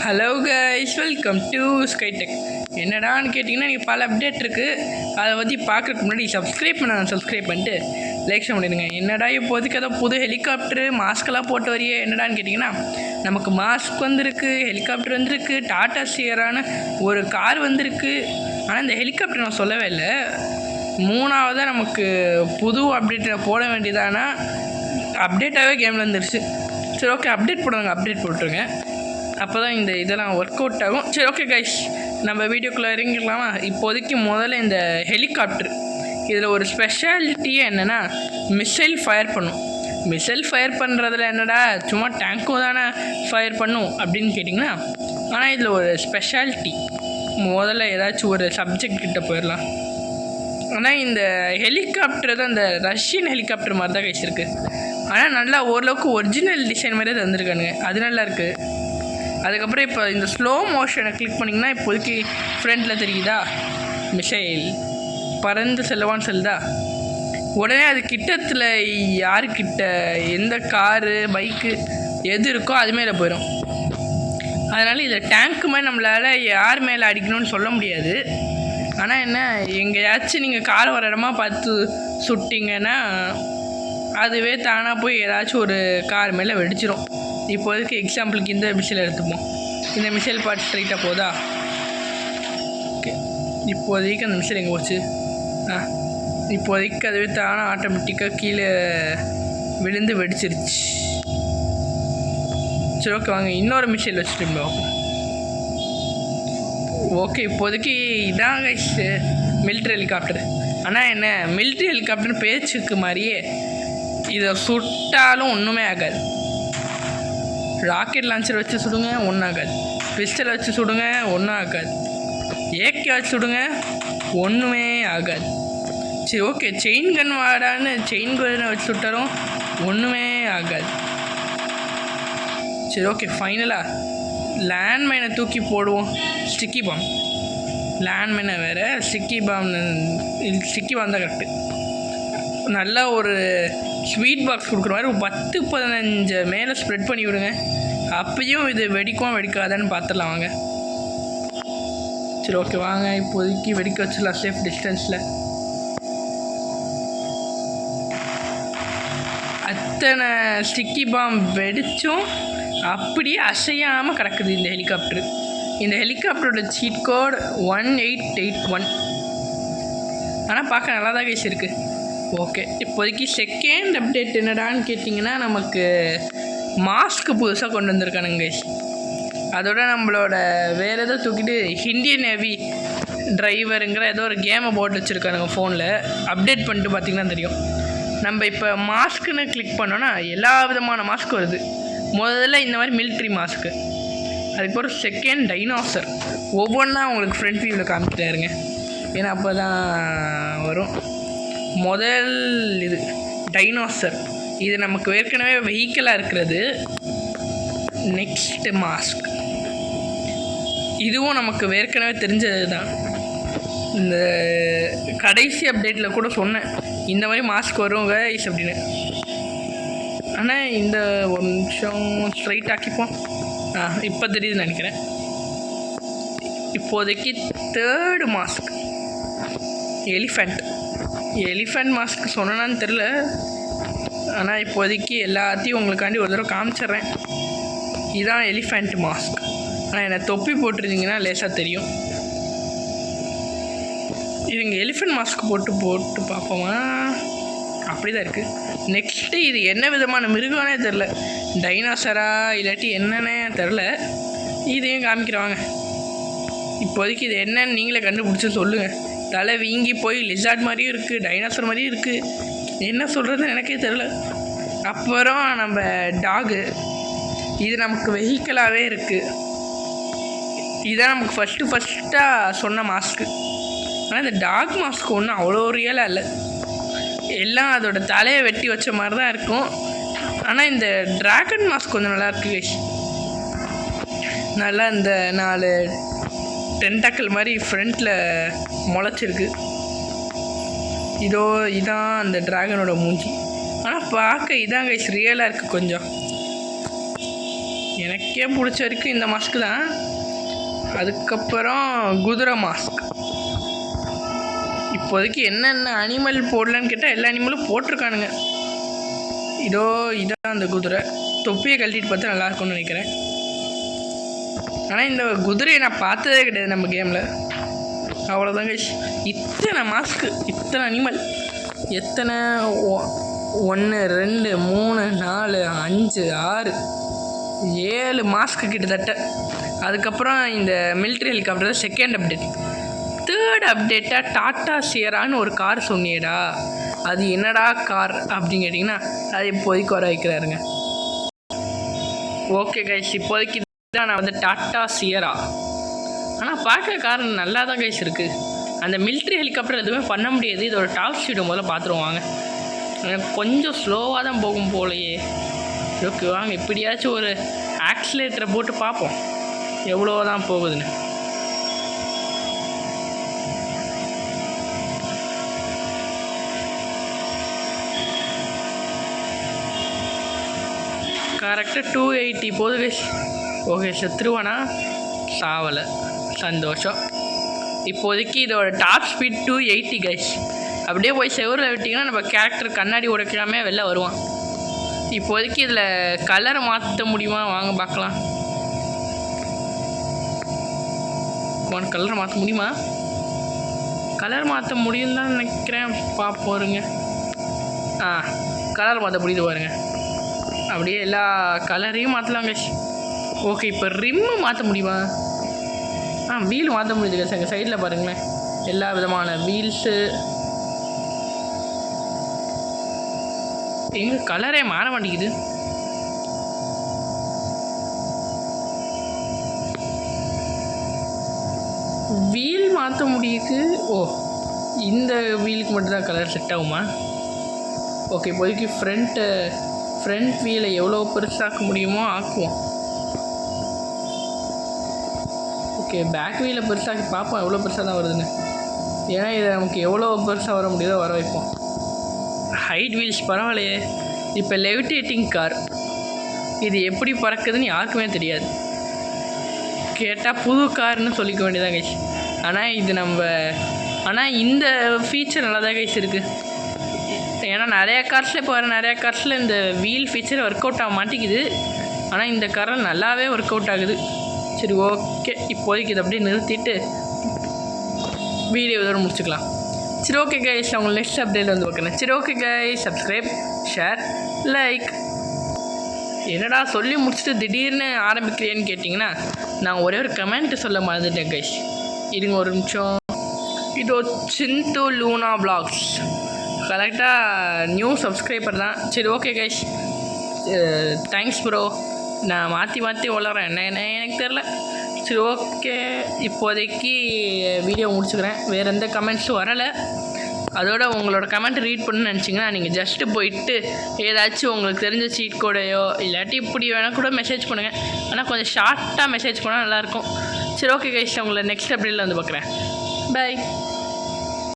Hello guys, welcome to Skydeck. என்னடான்னு கேட்டிங்கன்னா நீங்கள் பல அப்டேட் இருக்குது. அதை பற்றி பார்க்குறதுக்கு முன்னாடி சப்ஸ்கிரைப் பண்ணிட்டு லைக் பண்ணிடுங்க. என்னடா இப்போதைக்கு ஏதோ புது ஹெலிகாப்டரு மாஸ்க்கெல்லாம் போட்டு வரையே என்னடான்னு கேட்டிங்கன்னா, நமக்கு மாஸ்க் வந்திருக்கு, ஹெலிகாப்டர் வந்திருக்கு, டாடா சியரான ஒரு கார் வந்திருக்கு. ஆனால் இந்த ஹெலிகாப்டர் நான் சொல்லவே இல்லை. மூணாவதாக நமக்கு புது அப்டேட்டை போட வேண்டியதானா அப்டேட்டாகவே கேமில் வந்துருச்சு. சரி, ஓகே, அப்டேட் போட்டுருங்க. அப்போ தான் இந்த இதெல்லாம் ஒர்க் அவுட் ஆகும். சரி, ஓகே கைஸ், நம்ம வீடியோக்குள்ளே இறங்கிடலாமா? இப்போதைக்கு முதல்ல இந்த ஹெலிகாப்டர் இதில் ஒரு ஸ்பெஷாலிட்டியே என்னென்னா, மிசைல் ஃபயர் பண்ணும். மிசைல் ஃபயர் பண்ணுறதுல என்னடா சும்மா டேங்க்கும் தானே ஃபயர் பண்ணும் அப்படின்னு கேட்டிங்கன்னா, ஆனால் இதில் ஒரு ஸ்பெஷாலிட்டி. முதல்ல ஏதாச்சும் ஒரு சப்ஜெக்ட் கிட்ட போயிடலாம். ஆனால் இந்த ஹெலிகாப்டர் தான் இந்த ரஷ்யன் ஹெலிகாப்டர் மாதிரி தான் கைஸ் இருக்குது. ஆனால் நல்லா ஓரளவுக்கு ஒரிஜினல் டிசைன் மாதிரியே தந்துருக்கானுங்க, அது நல்லா இருக்குது. அதுக்கப்புறம் இப்போ இந்த ஸ்லோ மோஷனை கிளிக் பண்ணிங்கன்னா இப்போதைக்கு ஃப்ரண்டில் தெரியுதா மிசைல் பறந்து செல்லவான்னு சொல்லுதா. உடனே அது கிட்டத்தில் யாருக்கிட்ட எந்த காரு பைக்கு எது இருக்கோ அது மேலே போயிடும். அதனால் இதில் டேங்க்கு மாதிரி நம்மளால் யார் மேலே அடிக்கணும்னு சொல்ல முடியாது. ஆனால் என்ன, எங்கேயாச்சும் நீங்கள் கார் வர இடமா பார்த்து சுட்டிங்கன்னா அதுவே தானாக போய் ஏதாச்சும் ஒரு கார் மேலே வெடிச்சிடும். இப்போதைக்கு எக்ஸாம்பிளுக்கு இந்த மிசைல் எடுத்துப்போம். இந்த மிசைல் பார்த்து ஸ்ட்ரைட்டாக போதா? ஓகே, இப்போதைக்கு அந்த மிசைல் எங்கே போச்சு? இப்போதைக்கு அதுவே தானே ஆட்டோமேட்டிக்காக கீழே விழுந்து வெடிச்சிருச்சு. சரி, ஓகே, வாங்க இன்னொரு மிசைல் வச்சுட்டு பார்ப்போம். ஓகே, இப்போதைக்கு இதான் மிலிட்ரி ஹெலிகாப்டர். ஆனால் என்ன, மிலிட்ரி ஹெலிகாப்டர்னு பேச்சுக்கு மாதிரியே இதை சுட்டாலும் ஒன்றுமே ஆகாது. ராக்கெட் லான்ச்சர் வச்சு சுடுங்க, ஒன்றும் ஆகாது. பிஸ்டல் வச்சு சுடுங்க, ஒன்றும் ஆகாது. ஏகே வச்சு சுடுங்க, ஒன்றுமே ஆகாது. சரி, ஓகே, செயின் கன் வாடான்னு செயின் கன்னை வச்சு சுட்டாலும் ஒன்றுமே ஆகாது. சரி, ஓகே, ஃபைனலாக லேண்ட்மைனை தூக்கி போடுவோம். ஸ்டிக்கி பாம், லேண்ட்மைனை வேறு, ஸ்டிக்கி பாம் தான் கரெக்டு. நல்லா ஒரு ஸ்வீட் பாக்ஸ் கொடுக்குற மாதிரி ஒரு 10-15 மேலே ஸ்ப்ரெட் பண்ணி விடுங்க. அப்பயும் இது வெடிக்காதான்னு பார்த்துடலாம் வாங்க. சரி, ஓகே, வாங்க இப்போதைக்கு வெடிக்க வச்சிடலாம் சேஃப் டிஸ்டன்ஸில். அத்தனை ஸ்டிக்கி பாம் வெடித்தும் அப்படியே அசையாமல் கிடக்குது இந்த ஹெலிகாப்டரு. இந்த ஹெலிகாப்டரோட சீட் கோட் 1881. ஆனால் பார்க்க நல்லா தான் கைஸ் இருக்குது. ஓகே, இப்போதைக்கு செகண்ட் அப்டேட் என்னடான்னு கேட்டிங்கன்னா, நமக்கு மாஸ்க்கு புதுசாக கொண்டு வந்திருக்கானுங்க கைஸ். அதோட நம்மளோட வேறு ஏதோ தூக்கிட்டு இந்தியன் நேவி டிரைவருங்கிற ஏதோ ஒரு கேமை போட்டு வச்சுருக்கானுங்க ஃபோனில். அப்டேட் பண்ணிட்டு பார்த்திங்கன்னா தெரியும். நம்ம இப்போ மாஸ்க்குன்னு கிளிக் பண்ணோன்னா எல்லா விதமான மாஸ்க் வருது. முதல்ல இந்த மாதிரி மிலிட்ரி மாஸ்க்கு, அதுக்கப்புறம் செகண்ட் டைனோசர். ஒவ்வொன்றா உங்களுக்கு ஃப்ரண்ட் வியூவில் காமிக்கிட்டாருங்க, ஏன்னா அப்போ தான் வரும். முதல் இது டைனோசர், இது நமக்கு ஏற்கனவே வெஹிக்கிளாக இருக்கிறது. நெக்ஸ்ட்டு மாஸ்க், இதுவும் நமக்கு ஏற்கனவே தெரிஞ்சது தான். இந்த கடைசி அப்டேட்டில் கூட சொன்னேன் இந்த மாதிரி மாஸ்க் வரும் கைஸ் அப்படின்னு. ஆனால் இந்த ஒரு நிமிஷம் ஸ்ட்ரைட் ஆக்கிப்போம். இப்போ தெரியுதுன்னு நினைக்கிறேன். இப்போதைக்கு தேர்டு மாஸ்க் எலிஃபண்ட் மாஸ்க் சொன்னான்னு தெரில. ஆனால் இப்போதைக்கு எல்லாத்தையும் உங்களுக்காண்டி ஒரு தடவை காமிச்சிட்றேன். இதுதான் எலிஃபண்ட் மாஸ்க். ஆனால் என்னை தொப்பி போட்டிருந்தீங்கன்னா லேசாக தெரியும். இதுங்க எலிஃபண்ட் மாஸ்க் போட்டு பார்ப்போமா? அப்படி தான் இருக்குது. நெக்ஸ்ட்டு இது என்ன விதமான மிருகம்னே தெரில, டைனோசரா இல்லாட்டி என்னன்னே தெரில. இதையும் காமிக்கிறவாங்க. இப்போதைக்கு இது என்னன்னு நீங்களே கண்டுபிடிச்சி சொல்லுங்கள். தலை வீங்கி போய் லிசார்ட் மாதிரியும் இருக்குது, டைனோசர் மாதிரியும் இருக்குது, என்ன சொல்கிறதுன்னு எனக்கே தெரில. அப்புறம் நம்ம டாகு, இது நமக்கு வெஹிக்கிளாகவே இருக்குது. இதுதான் நமக்கு ஃபஸ்ட்டாக சொன்ன மாஸ்க்கு. ஆனால் இந்த டாக் மாஸ்க் ஒன்றும் அவ்வளோ ரியலாக இல்லை, எல்லாம் அதோட தலையை வெட்டி வச்ச மாதிரி தான் இருக்கும். ஆனால் இந்த ட்ராகன் மாஸ்க் கொஞ்சம் நல்லாயிருக்கு. நல்லா இந்த 4 டென்டாக்கிள் மாதிரி ஃப்ரண்ட்டில் முளைச்சிருக்கு. இதான் அந்த ட்ராகனோட மூஞ்சி. ஆனால் பார்க்க இதான் கைஸ் ரியலாக இருக்குது கொஞ்சம். எனக்கே பிடிச்ச வரைக்கும் இந்த மாஸ்க்கு தான். அதுக்கப்புறம் குதிரை மாஸ்க். இப்போதைக்கு என்னென்ன அனிமல் போடலான்னு கேட்டால் எல்லா அனிமலும் போட்டிருக்கானுங்க. இதான் அந்த குதிரை. தொப்பியை கழட்டிட்டு பார்த்தா நல்லாயிருக்கும்னு நினைக்கிறேன். ஆனால் இந்த குதிரையை நான் பார்த்ததே கிடையாது நம்ம கேமில். அவ்வளோதாங்க. இத்தனை மாஸ்க்கு, இத்தனை அனிமல், எத்தனை 1 2 3 4 5 6 7 மாஸ்க்கு கிட்டத்தட்ட. அதுக்கப்புறம் இந்த military helicopter second update. Third அப்டேட்டாக டாட்டா சியரான்னு ஒரு கார் சொன்னியடா, அது என்னடா கார் அப்படின்னு கேட்டிங்கன்னா அது இப்போதைக்கு வர வைக்கிறாருங்க. ஓகே கைஸ், இப்போதைக்கு தான் நான் வந்து டாட்டா சியரா. ஆனால் பார்க்க கார் நல்லா தான் கைஸ் இருக்குது. அந்த மிலிட்ரி ஹெலிகாப்டர் எதுவுமே பண்ண முடியாது. இதோட டாப் ஸ்பீடு முதல்ல பார்த்துருவாங்க. எனக்கு கொஞ்சம் ஸ்லோவாக தான் போகும் போலையே. ஓகே வாங்க, எப்படியாச்சும் ஒரு ஆக்சிலேட்டரை போட்டு பார்ப்போம் எவ்வளோ தான் போகுதுன்னு. கரெக்டாக 280 போகுது கைஸ். ஓகே, செத்துருவானா? சாவலை, சந்தோஷம். இப்போதைக்கு இதோட டாப் ஸ்பீட் 280 கைஸ். அப்படியே போய் செவரில் விட்டிங்கன்னா நம்ம கேரக்டர் கண்ணாடி உடைக்காமே வெளில வருவான். இப்போதைக்கு இதில் கலரை மாற்ற முடியுமா? வாங்க பார்க்கலாம். கலர் மாற்ற முடியுமா? கலர் மாற்ற முடியும் தான் நினைக்கிறேன். பார்ப்போருங்க. கலர் மாற்ற முடியுது பாருங்க. அப்படியே எல்லா கலரையும் மாற்றலாங்க. ஓகே, இப்போ ரிம்மு மாற்ற முடியுமா? வீல் மாற்ற முடியுது. எங்கள் சைடில் பாருங்களேன், எல்லா விதமான வீல்ஸு. எங்கே கலரே மாற மாட்டேங்குது. வீல் மாற்ற முடியுது. ஓ, இந்த வீலுக்கு மட்டும்தான் கலர் செட் ஆகுமா? ஓகே, இப்போதைக்கு ஃப்ரண்ட் வீலை எவ்வளோ பெருசாக்க முடியுமோ ஆக்குவோம். ஓகே, பேக் வீலை பெருசாக்கி பார்ப்போம் எவ்வளோ பெருசாக தான் வருதுன்னு. ஏன்னா இதை நமக்கு எவ்வளோ பெருசாக வர முடியுதோ வர வைப்போம். ஹைட் வீல்ஸ் பரவாயில்லையே. இப்போ லெவிட்டேட்டிங் கார், இது எப்படி பறக்குதுன்னு யாருக்குமே தெரியாது. கேட்டால் புது கார்னு சொல்லிக்க வேண்டியதான் கைஸ். ஆனால் இந்த ஃபீச்சர் நல்லா தான் கைஸ் இருக்குது. ஏன்னா நிறையா கார்ஸில் இப்போ வர நிறையா கார்ஸில் இந்த வீல் ஃபீச்சர் ஒர்க் அவுட் ஆக மாட்டேங்குது. ஆனால் இந்த காரில் நல்லாவே ஒர்க் அவுட் ஆகுது. சரி ஓகே, இப்போதைக்கு இதை அப்படியே நிறுத்திட்டு வீடியோ இதோட முடிச்சுக்கலாம். சரி ஓகே கைஸ், அவங்க நெக்ஸ்ட் அப்டேட் வந்து பார்க்குறேன். சரி okay guys, subscribe, share, like. என்னடா சொல்லி முடிச்சுட்டு திடீர்னு ஆரம்பிக்கிறேன்னு கேட்டிங்கன்னா நான் ஒரே ஒரு கமெண்ட் சொல்ல மறந்துட்டேன் கைஸ். இருங்க ஒரு நிமிஷம். இதோ சிந்து லூனா வ்ளாக்ஸ் கரெக்டாக நியூ சப்ஸ்கிரைபர் தான். சரி ஓகே கைஸ், தேங்க்ஸ் ப்ரோ. நான் மாற்றி வளர்கிறேன், என்ன எனக்கு தெரில. சரி ஓகே, இப்போதைக்கு வீடியோ முடிச்சுக்கிறேன். வேறு எந்த கமெண்ட்ஸும் வரலை. அதோட உங்களோட கமெண்ட் ரீட் பண்ணணும்னு நினச்சிங்கன்னா நீங்கள் ஜஸ்ட்டு போயிட்டு ஏதாச்சும் உங்களுக்கு தெரிஞ்ச சீட் கோடையோ இல்லாட்டி இப்படி வேணால் கூட மெசேஜ் பண்ணுங்கள். ஆனால் கொஞ்சம் ஷார்ட்டாக மெசேஜ் பண்ணால் நல்லாயிருக்கும். சரி ஓகே கைஸ், உங்களை நெக்ஸ்ட் அப்டேட்டில் வந்து பார்க்குறேன். பை.